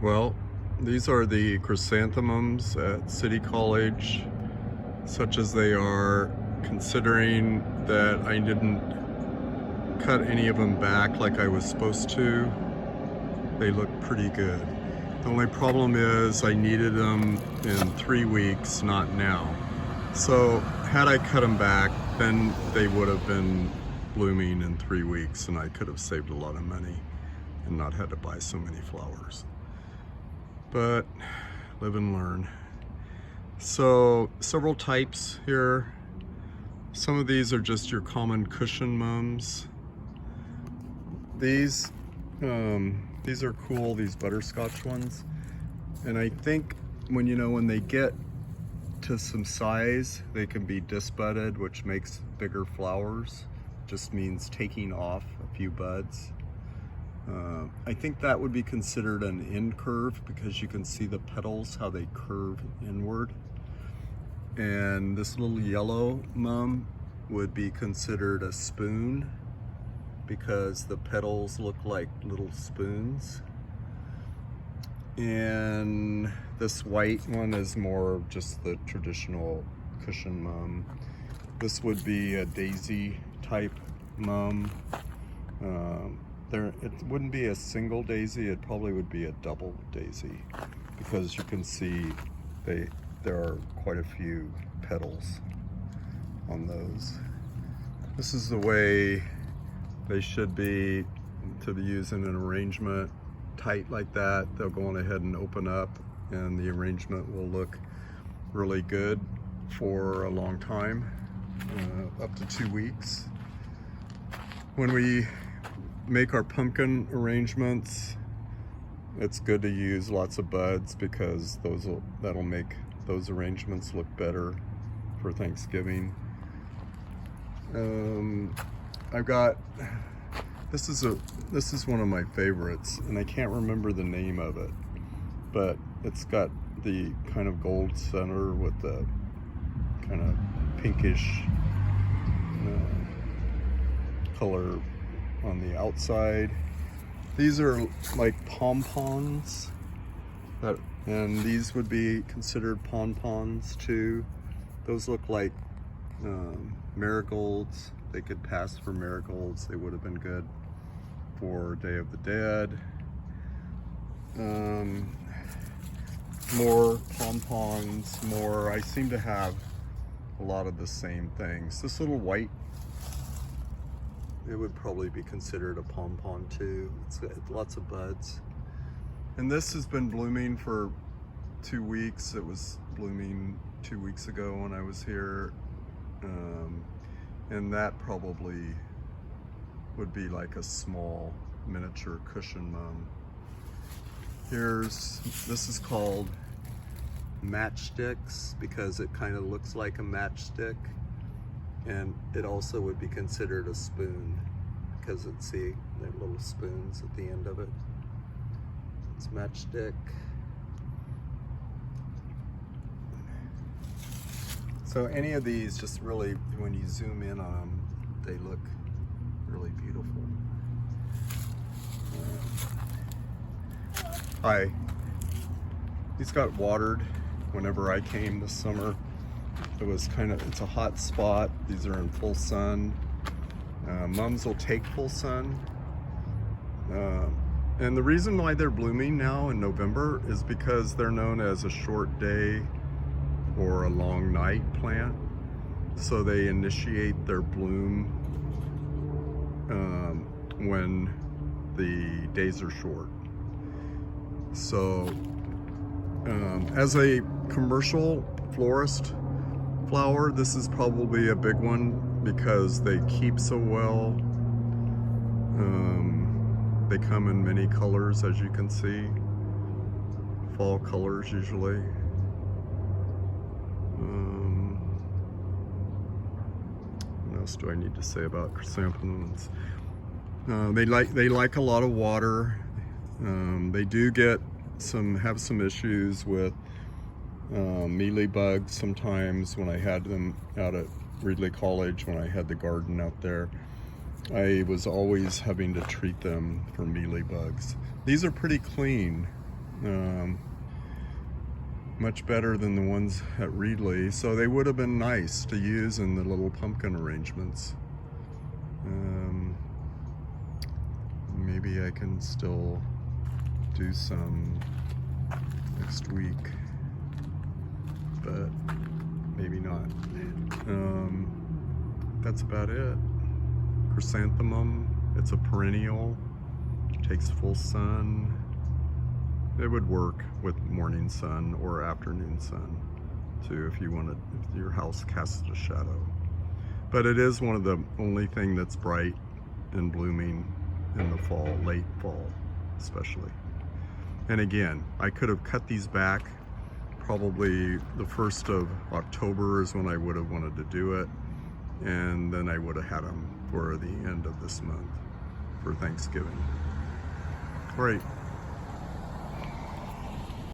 Well, these are the chrysanthemums at City College, such as they are, considering that I didn't cut any of them back like I was supposed to. They look pretty good. The only problem is I needed them in 3 weeks, not now. So had I cut them back, then they would have been blooming in 3 weeks and I could have saved a lot of money and not had to buy so many flowers. But live and learn. So several types here. Some of these are just your common cushion mums. These are cool, these butterscotch ones. And I think when they get to some size, they can be disbudded, which makes bigger flowers. Just means taking off a few buds. I think that would be considered an end curve because you can see the petals, how they curve inward. And this little yellow mum would be considered a spoon because the petals look like little spoons. And this white one is more just the traditional cushion mum. This would be a daisy type mum. It wouldn't be a single daisy, it probably would be a double daisy because you can see there are quite a few petals on those. This is the way they should be to be used in an arrangement tight like that. They'll go on ahead and open up and the arrangement will look really good for a long time, up to 2 weeks. When we make our pumpkin arrangements, it's good to use lots of buds because that'll make those arrangements look better for Thanksgiving. I've got this is one of my favorites, and I can't remember the name of it, but it's got the kind of gold center with the kind of pinkish color on the outside. These are like pompons, and these would be considered pompons too. Those look like marigolds. They could pass for marigolds. They would have been good for Day of the Dead. More pompons, I seem to have a lot of the same things. This little white, it would probably be considered a pompon too. It's got lots of buds. And this has been blooming for 2 weeks. It was blooming 2 weeks ago when I was here. And that probably would be like a small miniature cushion mum. This is called matchsticks because it kind of looks like a matchstick. And it also would be considered a spoon because there are little spoons at the end of it. It's matchstick. So any of these, just really, when you zoom in on them, they look really beautiful. These got watered whenever I came this summer. It's a hot spot. These are in full sun. Mums will take full sun. And the reason why they're blooming now in November is because they're known as a short day or a long night plant. So they initiate their bloom when the days are short. So as a commercial florist flower, this is probably a big one because they keep so well. They come in many colors, as you can see. Fall colors usually. What else do I need to say about chrysanthemums? They like a lot of water. They do have some issues with mealy bugs sometimes. When I had them out at Ridley College, when I had the garden out there, I was always having to treat them for mealy bugs. These are pretty clean. Much better than the ones at Reedley, so they would have been nice to use in the little pumpkin arrangements. Maybe I can still do some next week, but maybe not. That's about it. Chrysanthemum, it's a perennial, takes full sun. It would work with morning sun or afternoon sun too if you wanted, if your house casts a shadow. But it is one of the only thing that's bright and blooming in the fall, late fall especially. And again, I could have cut these back. Probably the 1st of October is when I would have wanted to do it. And then I would have had them for the end of this month for Thanksgiving. All right.